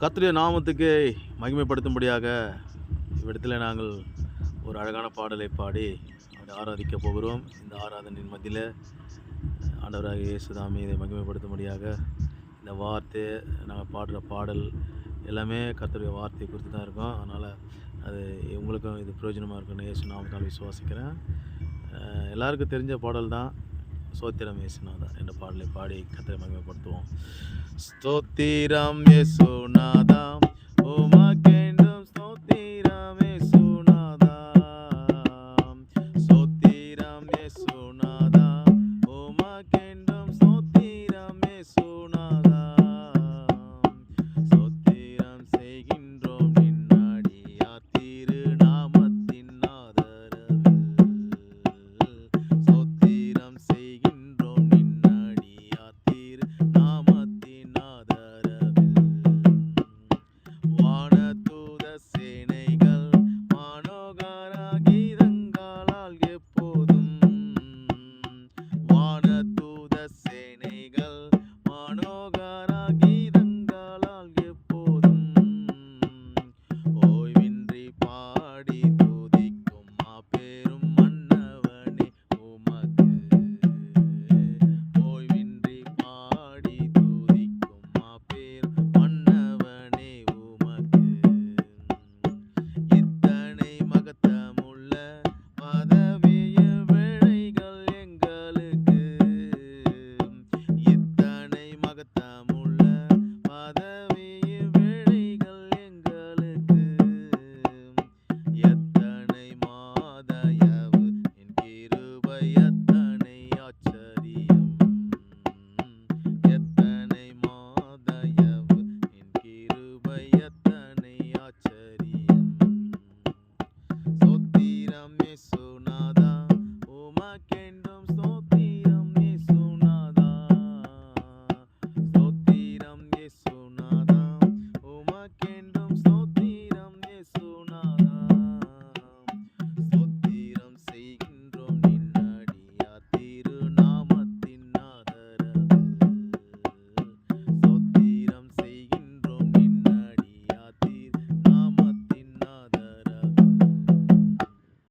கர்த்தருடைய நாமத்துக்கு மகிமைப்படுத்தும்படியாக இவ்விடத்தில் நாங்கள் ஒரு அழகான பாடலை பாடி அவரை ஆராதிக்க போகிறோம். இந்த ஆராதனையின் மத்தியில் ஆண்டவராக இயேசுதாமே இதை மகிமைப்படுத்தும்படியாக இந்த வார்த்தை நாங்கள் பாடுற பாடல் எல்லாமே கர்த்தருடைய வார்த்தையை குறித்து தான் இருக்கும். அதனால் அது உங்களுக்கும் இது பிரயோஜனமாக இருக்குன்னு இயேசு நாமத்தால் விசுவாசிக்கிறேன். எல்லாருக்கும் தெரிஞ்ச பாடல் தான் ஸ்தோத்திரம் இயேசுநாதா என்ற பாடலை பாடி கர்த்தரை மகிமைப்படுத்துவோம். ஸ்தோத்திரம் இயேசுநாதா,